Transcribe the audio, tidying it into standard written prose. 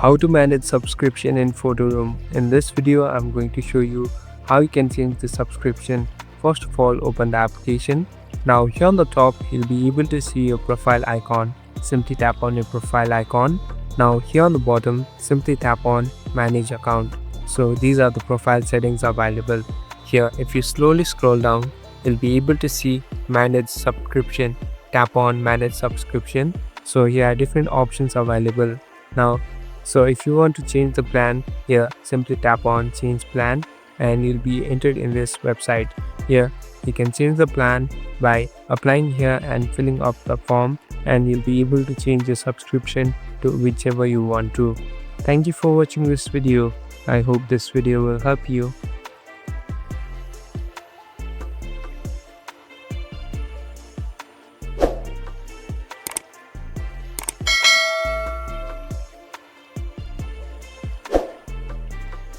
How to manage subscription in Photoroom. In this video, I'm going to show you how you can change the subscription. First of all, open the application. Now here on the top, you'll be able to see your profile icon. Simply tap on your profile icon. Now here on the bottom, simply tap on manage account. So these are the profile settings available. Here, if you slowly scroll down, you'll be able to see manage subscription. Tap on manage subscription. So here are different options available. Now, so if you want to change the plan, here simply tap on change plan and you'll be entered in this website. Here you can change the plan by applying here and filling up the form, and you'll be able to change your subscription to whichever you want to. Thank you for watching this video. I hope this video will help you.